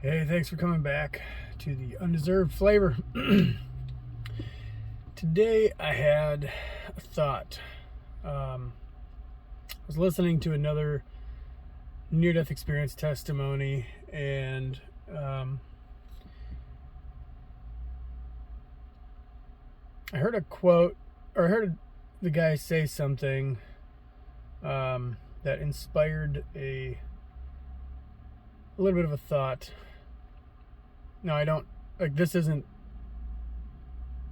Hey, thanks for coming back to the Undeserved Flavor. Today I had a thought. I was listening to another near-death experience testimony, and I heard a quote, or I heard the guy say something that inspired a little bit of a thought. No, I don't, this isn't,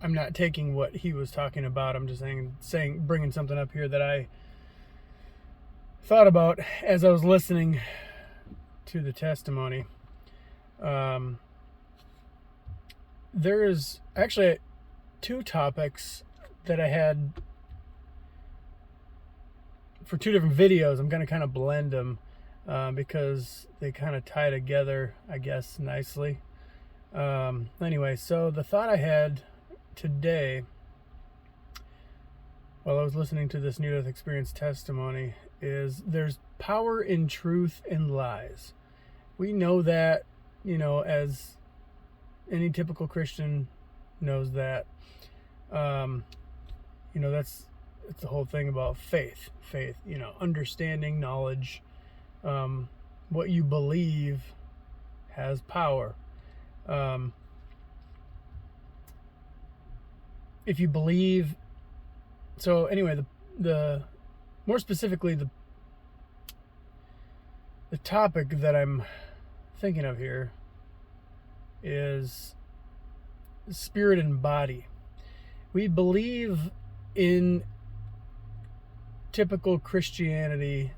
I'm not taking what he was talking about. I'm just bringing something up here that I thought about as I was listening to the testimony. There is actually two topics that I had for two different videos. I'm going to kind of blend them because they kind of tie together, I guess, nicely. Anyway, so the thought I had today while I was listening to this near-death experience testimony is there's power in truth and lies. We know that, as any typical Christian knows that. That's the whole thing about faith, understanding, knowledge. What you believe has power. If you believe, so anyway, the more specifically, the topic that I'm thinking of here is spirit and body. We believe in typical Christianity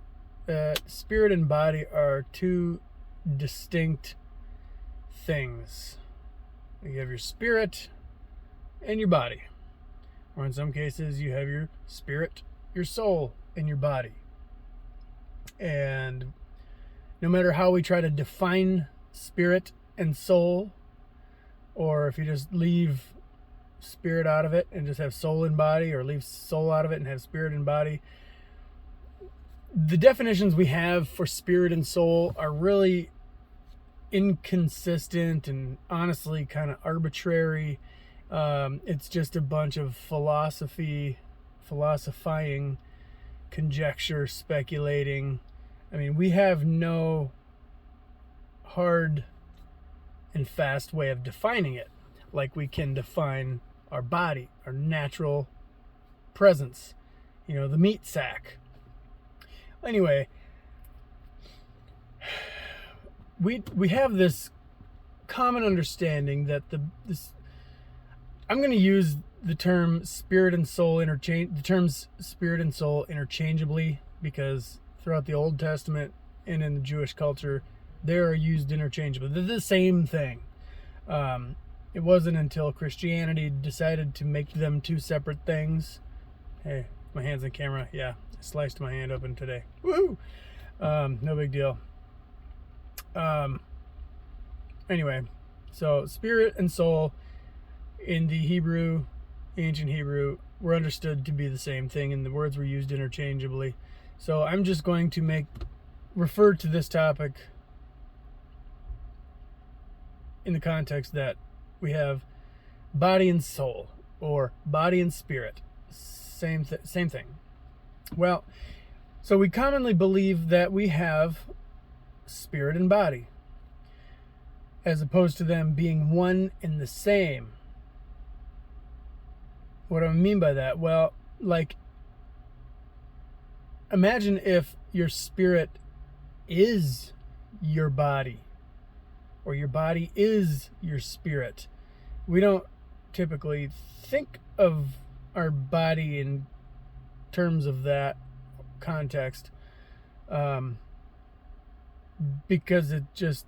that spirit and body are two distinct things. You have your spirit and your body. Or in some cases, you have your spirit, your soul, and your body. And no matter how we try to define spirit and soul, or if you just leave spirit out of it and just have soul and body, or leave soul out of it and have spirit and body, the definitions we have for spirit and soul are really inconsistent and honestly kind of arbitrary. It's just a bunch of philosophizing, conjecture, speculating. I mean, we have no hard and fast way of defining it, like we can define our body, our natural presence, the meat sack. Anyway, we have this common understanding that I'm going to use the term spirit and soul interchangeably, because throughout the Old Testament and in the Jewish culture, they are used interchangeably. They're the same thing. It wasn't until Christianity decided to make them two separate things. Hey, my hand's in camera. Yeah, I sliced my hand open today. Woo! No big deal. Anyway, so spirit and soul in the ancient Hebrew, were understood to be the same thing, and the words were used interchangeably. So I'm just going to refer to this topic in the context that we have body and soul, or body and spirit. Same thing. Well, so we commonly believe that we have spirit and body, as opposed to them being one and the same. What do I mean by that? Well, imagine if your spirit is your body, or your body is your spirit. We don't typically think of our body in terms of that context, because it just,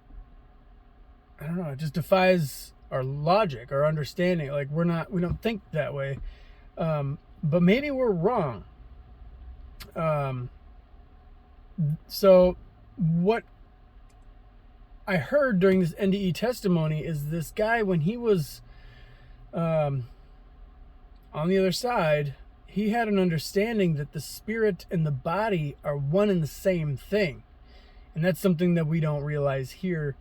it just defies our logic, our understanding. We don't think that way. But maybe we're wrong. So what I heard during this NDE testimony is this guy, when he was on the other side, he had an understanding that the spirit and the body are one and the same thing. And that's something that we don't realize here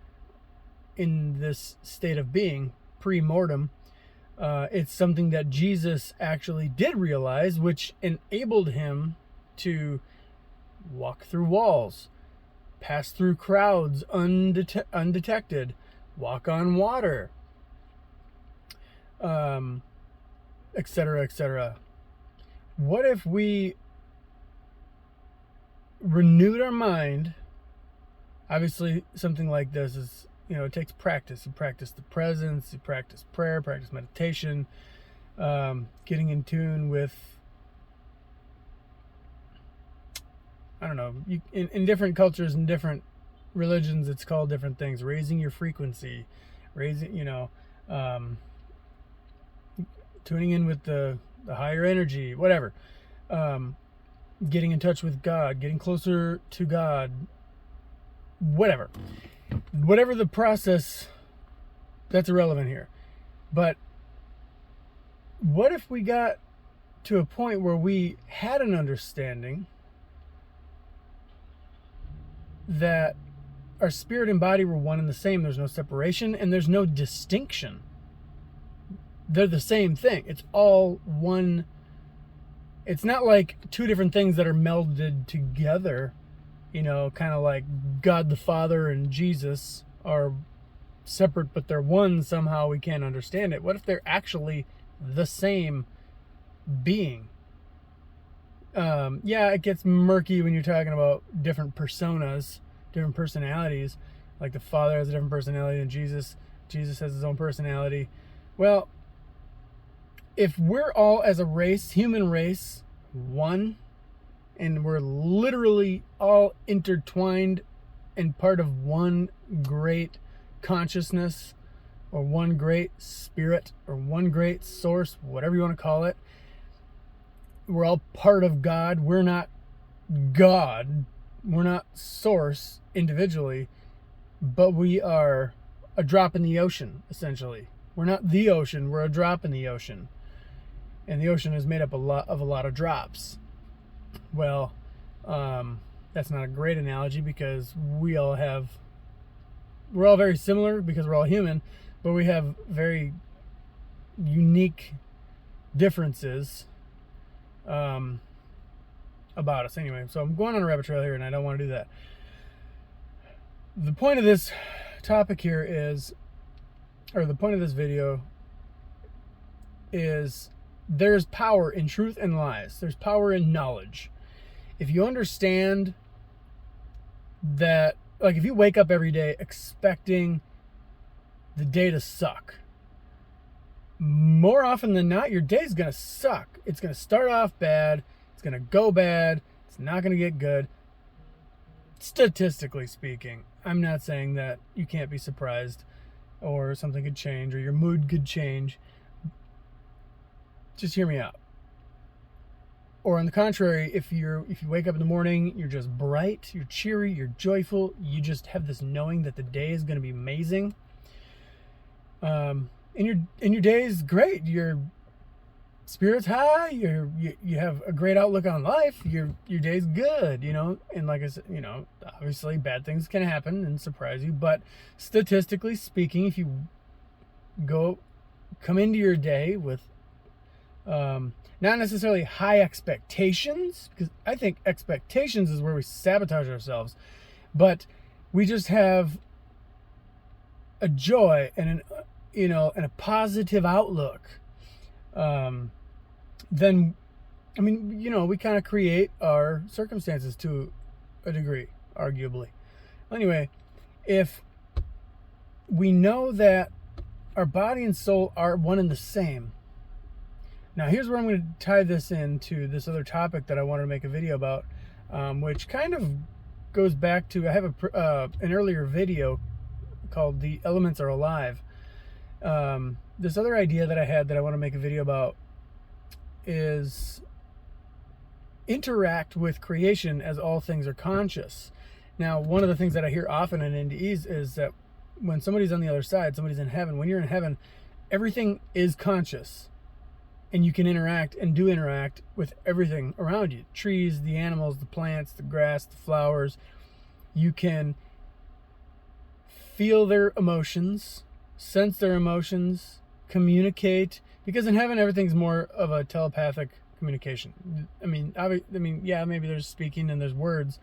in this state of being, pre-mortem. It's something that Jesus actually did realize, which enabled him to walk through walls, pass through crowds undetected, walk on water, etc., etc. What if we renewed our mind? Obviously, something like this is, it takes practice. You practice the presence, you practice prayer, practice meditation, getting in tune with, I don't know, in different cultures and different religions, it's called different things. Raising your frequency, tuning in with the higher energy, whatever. Getting in touch with God, getting closer to God, whatever the process, that's irrelevant here. But what if we got to a point where we had an understanding that our spirit and body were one and the same? There's no separation and there's no distinction. They're the same thing. It's all one. It's not like two different things that are melded together, kind of like God the Father and Jesus are separate, but they're one somehow. We can't understand it. What if they're actually the same being? Yeah, it gets murky when you're talking about different personas, different personalities. Like the Father has a different personality than Jesus. Jesus has his own personality. Well, if we're all as a race, human race, one, and we're literally all intertwined and part of one great consciousness, or one great spirit, or one great source, whatever you want to call it, we're all part of God. We're not God. We're not source individually, but we are a drop in the ocean, essentially. We're not the ocean. We're a drop in the ocean. And the ocean is made up of a lot of drops. Well, that's not a great analogy because we're all very similar because we're all human, but we have very unique differences about us. Anyway, so I'm going on a rabbit trail here and I don't want to do that. The point of this topic here is, or the point of this video is, there's power in truth and lies. There's power in knowledge. If you understand that, like if you wake up every day expecting the day to suck, more often than not, your day's going to suck. It's going to start off bad. It's going to go bad. It's not going to get good. Statistically speaking, I'm not saying that you can't be surprised or something could change or your mood could change. Just hear me out. Or on the contrary, if you wake up in the morning, you're just bright, you're cheery, you're joyful, you just have this knowing that the day is going to be amazing. And your day is great. Your spirit's high. You have a great outlook on life. Your day's good. And like I said, obviously bad things can happen and surprise you. But statistically speaking, if you come into your day with not necessarily high expectations, because I think expectations is where we sabotage ourselves, but we just have a joy and a positive outlook, then, we kind of create our circumstances to a degree, arguably. Anyway, if we know that our body and soul are one and the same. Now, here's where I'm going to tie this into this other topic that I wanted to make a video about, which kind of goes back to, I have an earlier video called The Elements Are Alive. This other idea that I had that I want to make a video about is interact with creation as all things are conscious. Now, one of the things that I hear often in NDEs is that when somebody's on the other side, somebody's in heaven, when you're in heaven, everything is conscious. And you can interact and do interact with everything around you. Trees, the animals, the plants, the grass, the flowers. You can feel their emotions, sense their emotions, communicate, because in heaven everything's more of a telepathic communication. Yeah, maybe there's speaking and there's words,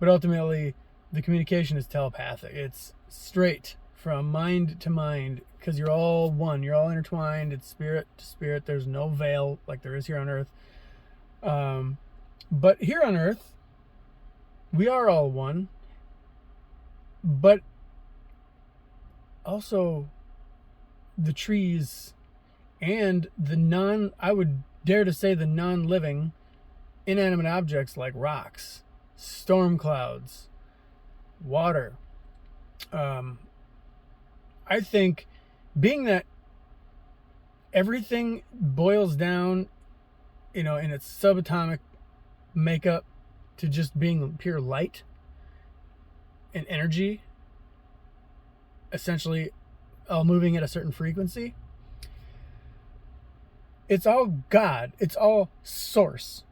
but ultimately the communication is telepathic. It's straight from mind to mind, because you're all one, you're all intertwined. It's spirit to spirit. There's no veil like there is here on earth. But here on earth, we are all one, but also the trees and I would dare to say the non-living inanimate objects like rocks, storm clouds, water. I think, being that everything boils down, in its subatomic makeup to just being pure light and energy, essentially all moving at a certain frequency, it's all God. It's all source.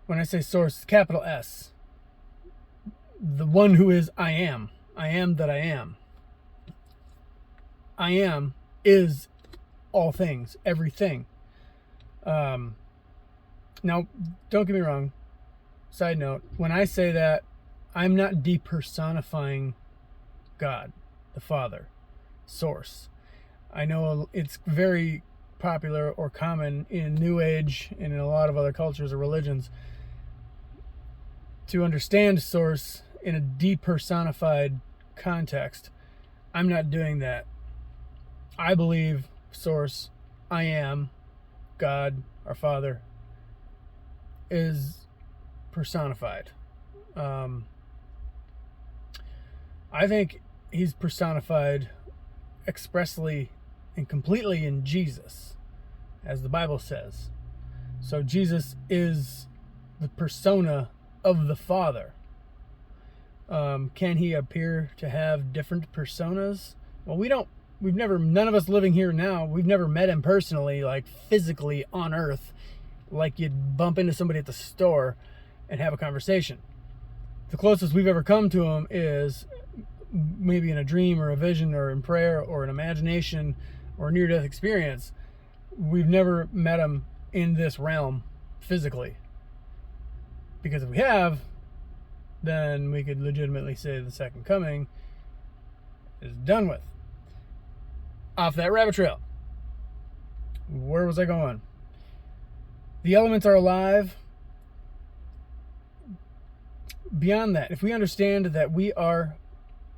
When I say source, capital S. The one who is I am. I am that I am. I am is all things, everything. Now, don't get me wrong. Side note, when I say that, I'm not depersonifying God, the Father, source. I know it's very popular or common in New Age and in a lot of other cultures or religions to understand source in a depersonified context. I'm not doing that. I believe source, I am, God, our Father, is personified. I think he's personified expressly and completely in Jesus, as the Bible says. So Jesus is the persona of the Father. Can he appear to have different personas? Well, none of us living here now, we've never met him personally, like physically on earth, like you'd bump into somebody at the store and have a conversation. The closest we've ever come to him is maybe in a dream or a vision or in prayer or an imagination or a near-death experience. We've never met him in this realm physically. Because if we have, then we could legitimately say the second coming is done with. Off that rabbit trail. Where was I going? The elements are alive. Beyond that, if we understand that we are,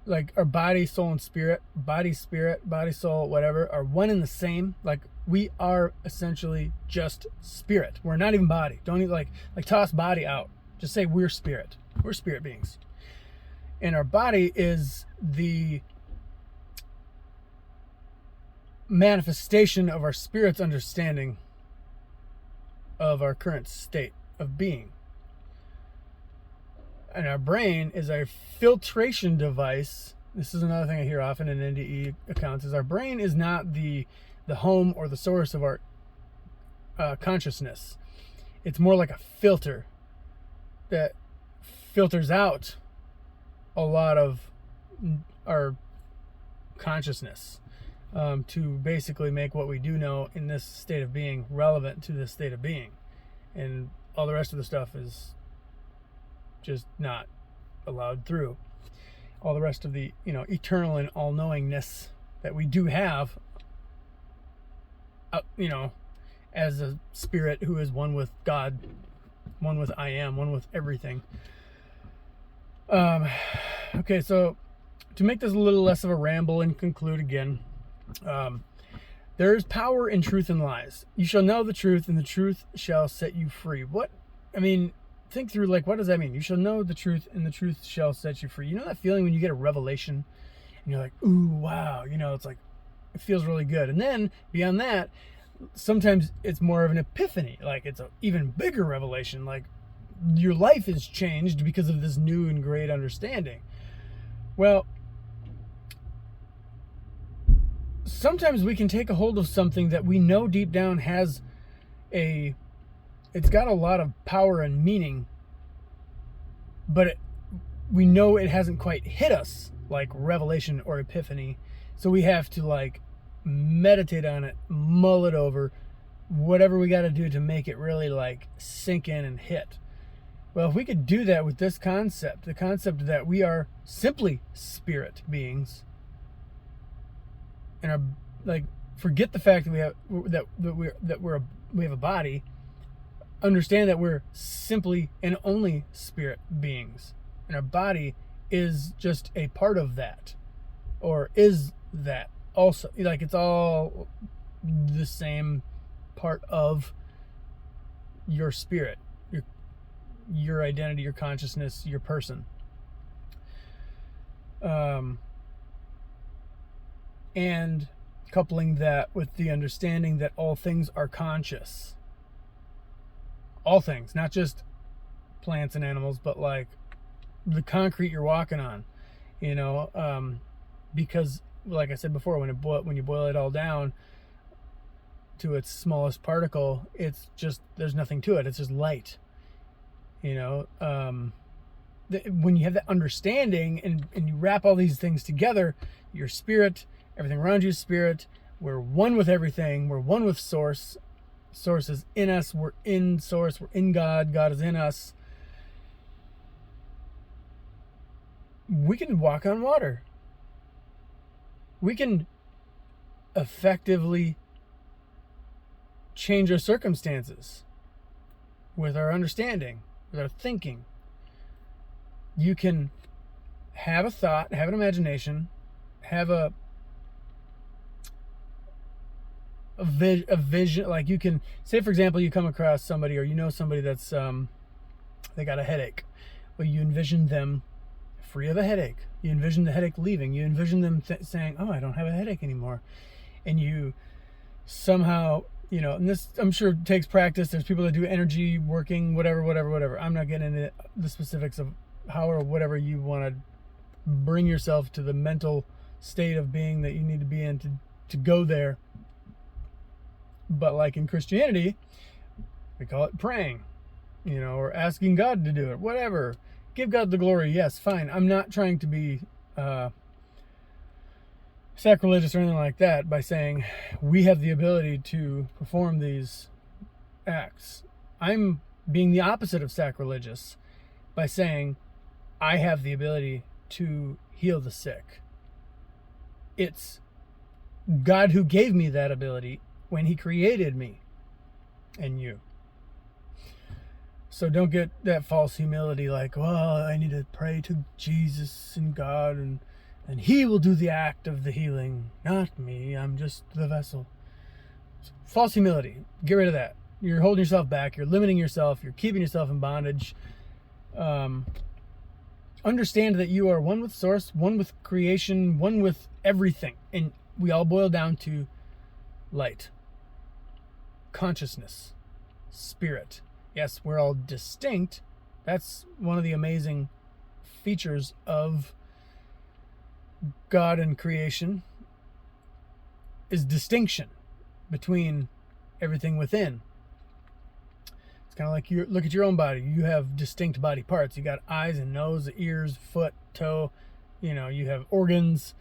like, our body, soul, and spirit, body, soul, whatever, are one and the same. Like, we are essentially just spirit. We're not even body. Don't even like toss body out. Just say we're spirit. We're spirit beings. And our body is the manifestation of our spirit's understanding of our current state of being. And our brain is a filtration device. This is another thing I hear often in NDE accounts, is our brain is not the home or the source of our consciousness. It's more like a filter that filters out a lot of our consciousness to basically make what we do know in this state of being relevant to this state of being. And all the rest of the stuff is just not allowed through. All the rest of the, eternal and all-knowingness that we do have, as a spirit who is one with God, one with I am, one with everything. Okay, so to make this a little less of a ramble and conclude again, there is power in truth and lies. You shall know the truth, and the truth shall set you free. Think through, what does that mean? You shall know the truth, and the truth shall set you free. You know that feeling when you get a revelation, and you're like, ooh, wow, it's like, it feels really good. And then, beyond that, sometimes it's more of an epiphany. Like, it's an even bigger revelation. Like, your life is changed because of this new and great understanding. Well, sometimes we can take a hold of something that we know deep down it's got a lot of power and meaning, but we know it hasn't quite hit us like revelation or epiphany. So we have to like meditate on it, mull it over, whatever we got to do to make it really like sink in and hit. Well, if we could do that with this concept, the concept that we are simply spirit beings, and are like, forget the fact that we have a body, understand that we're simply and only spirit beings, and our body is just a part of that, or is that also, like, it's all the same part of your spirit, your identity, your consciousness, your person. And coupling that with the understanding that all things are conscious. All things, not just plants and animals, but like the concrete you're walking on, you know, because like I said before, when you boil it all down to its smallest particle, it's just, there's nothing to it. It's just light, you know. When you have that understanding and you wrap all these things together, your spirit, everything around you is spirit. We're one with everything. We're one with source. Source is in us. We're in source. We're in God. God is in us. We can walk on water. We can effectively change our circumstances with our understanding, with our thinking. You can have a thought, have an imagination, have a vision. Like, you can say, for example, you come across somebody, or you know somebody that's they got a headache. Well, you envision them free of a headache. You envision the headache leaving. You envision them saying, "Oh, I don't have a headache anymore," and you somehow, you know, and this, I'm sure, takes practice. There's people that do energy working, whatever. I'm not getting into the specifics of how or whatever you want to bring yourself to the mental state of being that you need to be in to go there. But like in Christianity, we call it praying, you know, or asking God to do it, whatever. Give God the glory. Yes, fine. I'm not trying to be sacrilegious or anything like that by saying we have the ability to perform these acts. I'm being the opposite of sacrilegious by saying I have the ability to heal the sick. It's God who gave me that ability when he created me and you. So don't get that false humility like, well, I need to pray to Jesus and God and he will do the act of the healing, not me. I'm just the vessel. False humility. Get rid of that. You're holding yourself back. You're limiting yourself. You're keeping yourself in bondage. Understand that you are one with source, one with creation, one with everything. And we all boil down to light, consciousness, spirit. Yes, we're all distinct. That's one of the amazing features of God and creation, is distinction between everything within. It's kind of like, you look at your own body. You have distinct body parts. You got eyes and nose, ears, foot, toe. You know, you have organs.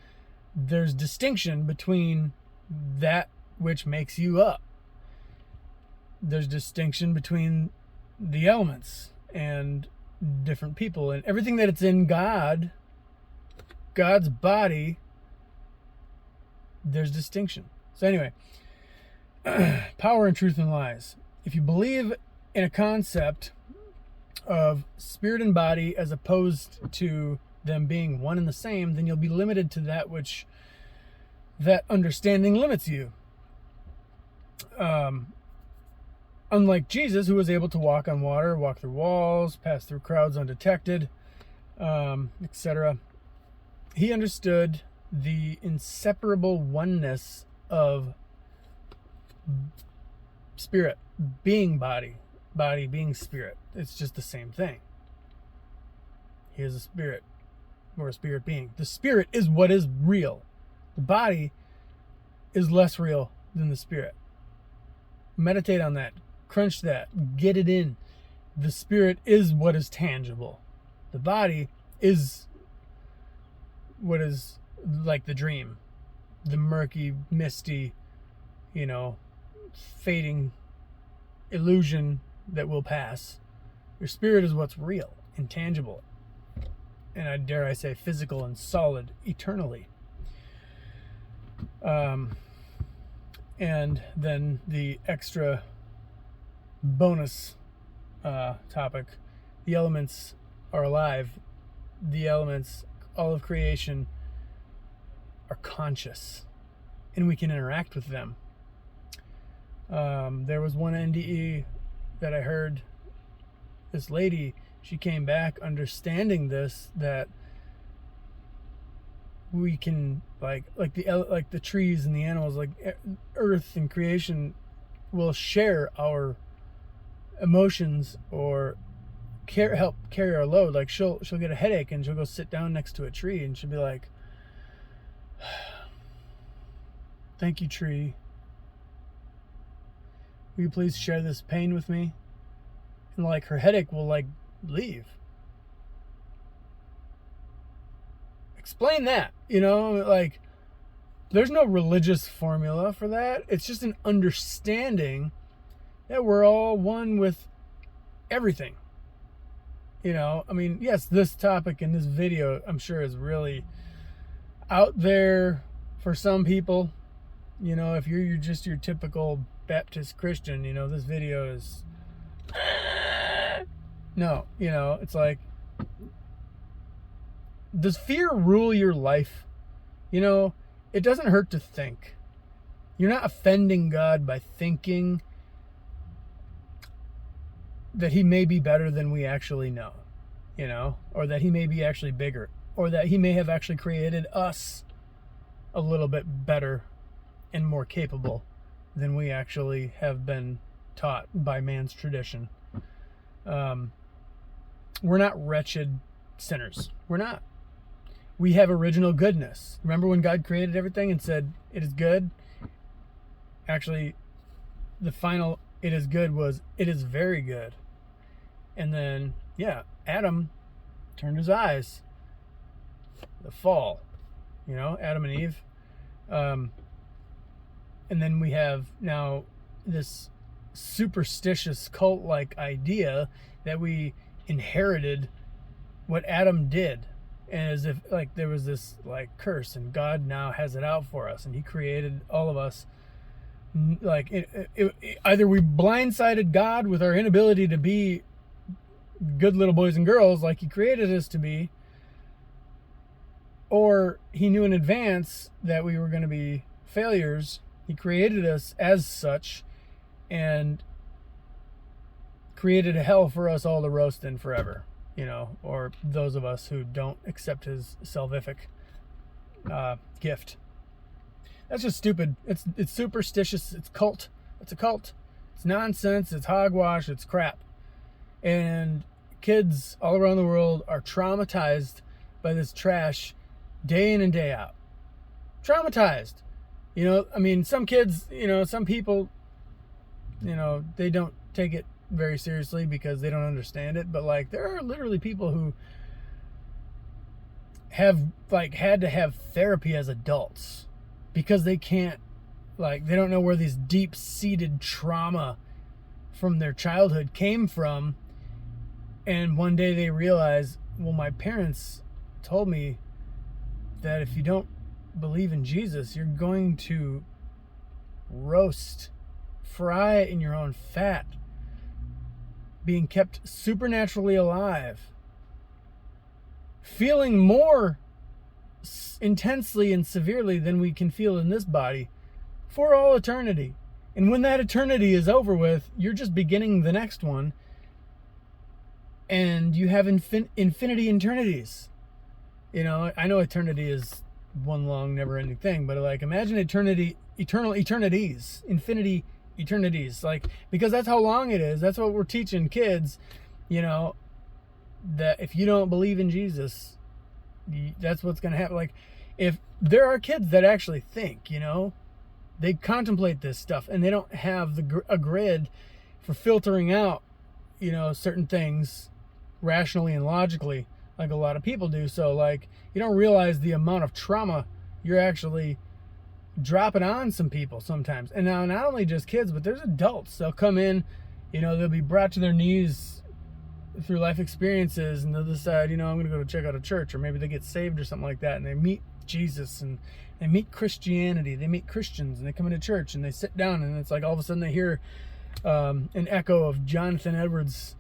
There's distinction between that which makes you up. There's distinction between the elements and different people and everything that it's in God's body. There's distinction. So anyway, power and truth and lies. If you believe in a concept of spirit and body as opposed to them being one and the same, then you'll be limited to that which that understanding limits you. Unlike Jesus, who was able to walk on water, walk through walls, pass through crowds undetected, etc., he understood the inseparable oneness of spirit being body, body being spirit. It's just the same thing. He is a spirit, or a spirit being. The spirit is what is real. The body is less real than the spirit. Meditate on that. Crunch that. Get it in. The spirit is what is tangible. The body is what is like the dream, the murky, misty, fading illusion that will pass. Your spirit is what's real, intangible, and I dare I say physical and solid eternally. And then the extra bonus topic, the elements are alive. The elements, all of creation, are conscious, and we can interact with them. There was one NDE that I heard. This lady, she came back understanding this, that we can like the trees and the animals, like earth and creation, will share our emotions or help carry our load. Like she'll get a headache and she'll go sit down next to a tree and she'll be like, "Thank you, tree. Will you please share this pain with me?" And like her headache will like leave. Explain that, like there's no religious formula for that. It's just an understanding that we're all one with everything. I mean, yes, this topic in this video, I'm sure, is really out there for some people. If you're just your typical Baptist Christian, this video is no, it's like, does fear rule your life? It doesn't hurt to think. You're not offending God by thinking that he may be better than we actually know, or that he may be actually bigger, or that he may have actually created us a little bit better and more capable than we actually have been taught by man's tradition. We're not wretched sinners. We're not. We have original goodness. Remember when God created everything and said, "It is good"? Actually, the final "it is good" was, "It is very good." And then, Adam turned his eyes. The fall, Adam and Eve. And then we have now this superstitious cult-like idea that we inherited what Adam did, and as if like there was this like curse, and God now has it out for us, and he created all of us. Like either we blindsided God with our inability to be good little boys and girls like he created us to be, or he knew in advance that we were going to be failures. He created us as such and created a hell for us all to roast in forever, or those of us who don't accept his salvific gift. That's just stupid. It's superstitious. It's cult. It's a cult. It's nonsense. It's hogwash. It's crap. And kids all around the world are traumatized by this trash day in and day out. Traumatized. I mean, some kids, some people, they don't take it very seriously because they don't understand it. But like, there are literally people who have like had to have therapy as adults because they can't, like, they don't know where these deep-seated trauma from their childhood came from. And one day they realize, well, my parents told me that if you don't believe in Jesus, you're going to roast, fry in your own fat, being kept supernaturally alive, feeling more intensely and severely than we can feel in this body for all eternity. And when that eternity is over with, you're just beginning the next one, and you have infinity eternities. I know eternity is one long never-ending thing, but like, imagine eternity, eternal eternities, infinity eternities, like, because that's how long it is. That's what we're teaching kids, that if you don't believe in Jesus, that's what's going to happen. Like, if there are kids that actually think, they contemplate this stuff, and they don't have a grid for filtering out, certain things rationally and logically. like a lot of people do. So like you don't realize the amount of trauma you're actually dropping on some people sometimes. And now not only just kids, but there's adults. They'll come in, they'll be brought to their knees through life experiences, and they'll decide, I'm going to go check out a church, or maybe they get saved or something like that, and they meet Jesus, and they meet Christianity, they meet Christians, and they come into church, and they sit down, and it's like all of a sudden they hear an echo of Jonathan Edwards'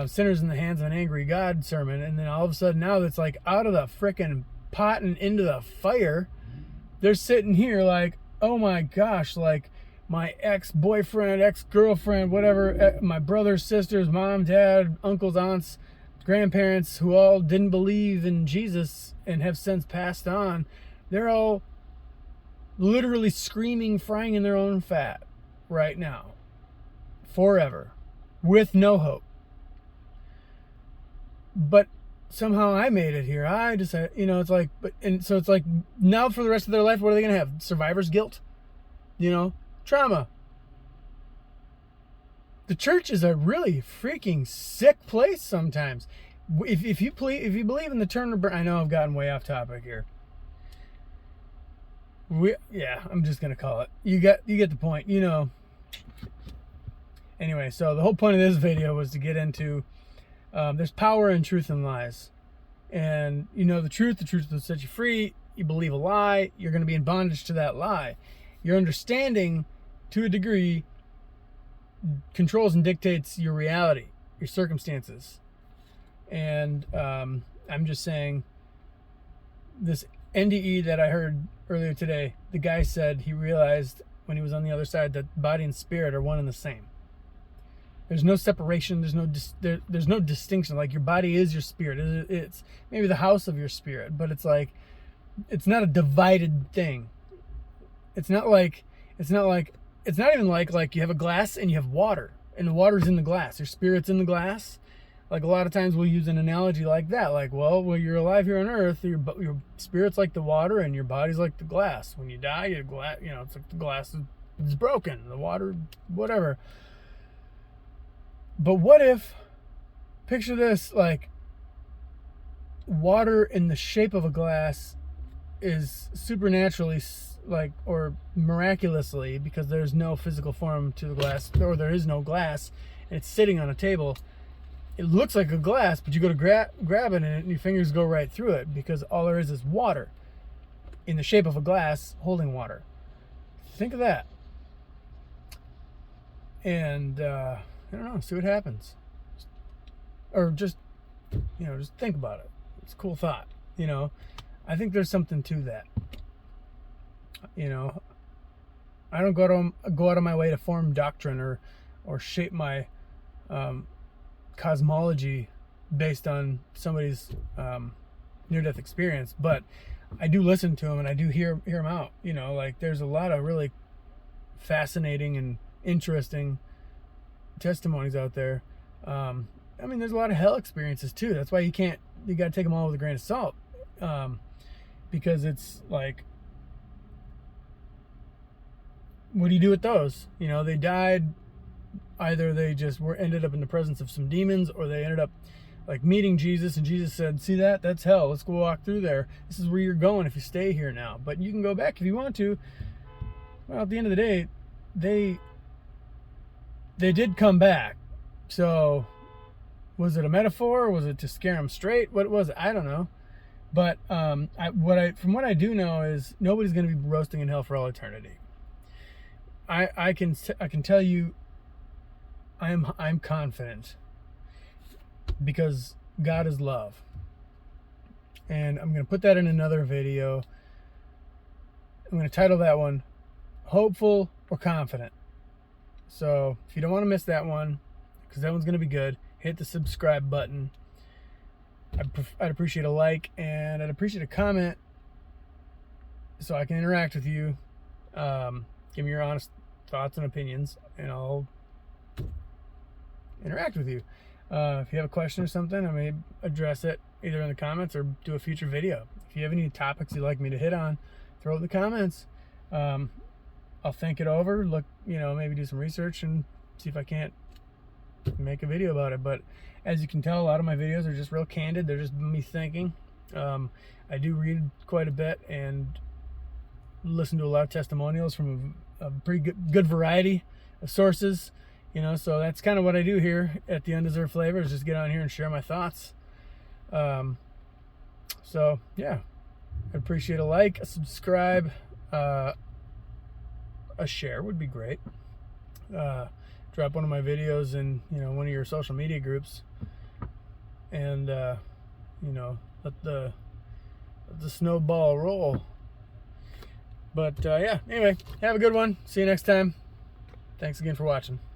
Sinners in the Hands of an Angry God sermon, and then all of a sudden now it's like out of the frickin' pot and into the fire, they're sitting here like, oh my gosh, like my ex-boyfriend, ex-girlfriend, whatever, my brothers, sisters, mom, dad, uncles, aunts, grandparents who all didn't believe in Jesus and have since passed on, they're all literally screaming, frying in their own fat right now, forever, with no hope. But somehow I made it here. I just, it's like, so it's like now for the rest of their life, what are they going to have? Survivor's guilt? Trauma. The church is a really freaking sick place sometimes. If you believe in the Turner, I know I've gotten way off topic here. I'm just gonna call it. You get the point. Anyway, so the whole point of this video was to get into there's power in truth and lies, and the truth will set you free. You believe a lie, you're going to be in bondage to that lie. Your understanding, to a degree, controls and dictates your reality, your circumstances. And I'm just saying, this NDE that I heard earlier today, the guy said he realized when he was on the other side that body and spirit are one and the same. There's no separation. There's no distinction. Like your body is your spirit. It's maybe the house of your spirit, but it's like, it's not a divided thing. It's not even like you have a glass and you have water, and the water's in the glass. Your spirit's in the glass. Like a lot of times we'll use an analogy like that. Like, well, when you're alive here on earth, your spirit's like the water and your body's like the glass. When you die, it's like the glass is broken. The water, whatever. But what if, picture this, like water in the shape of a glass is supernaturally, or miraculously, because there's no physical form to the glass, or there is no glass, and it's sitting on a table. It looks like a glass, but you go to grab it and your fingers go right through it, because all there is water in the shape of a glass holding water. Think of that. And I don't know, see what happens. Or just think about it. It's a cool thought. I think there's something to that. I don't go out of my way to form doctrine or shape my cosmology based on somebody's near-death experience, but I do listen to them and I do hear them out. Like there's a lot of really fascinating and interesting testimonies out there. There's a lot of hell experiences too. That's why you got to take them all with a grain of salt, because it's like, what do you do with those? They died. Either they just ended up in the presence of some demons, or they ended up like meeting Jesus, and Jesus said, see that's hell. Let's go walk through there. This is where you're going if you stay here now. But you can go back if you want to. Well, at the end of the day, they did come back. So was it a metaphor, or was it to scare them straight? What was it? I don't know. But from what I do know is nobody's going to be roasting in hell for all eternity. I can tell you, I'm confident, because God is love. And I'm going to put that in another video. I'm going to title that one Hopeful or Confident. So if you don't want to miss that one, because that one's going to be good, hit the subscribe button. I'd appreciate a like, and I'd appreciate a comment so I can interact with you. Give me your honest thoughts and opinions, and I'll interact with you. If you have a question or something, I may address it either in the comments or do a future video. If you have any topics you'd like me to hit on, throw it in the comments. I'll think it over, look, maybe do some research and see if I can't make a video about it. But as you can tell, a lot of my videos are just real candid. They're just me thinking. I do read quite a bit and listen to a lot of testimonials from a pretty good variety of sources, you know, so that's kind of what I do here at the Undeserved Flavor, is just get on here and share my thoughts. So yeah, I'd appreciate a like, a subscribe, a share would be great. Drop one of my videos in, you know, one of your social media groups, and you know, let the snowball roll. But yeah, anyway, have a good one. See you next time. Thanks again for watching.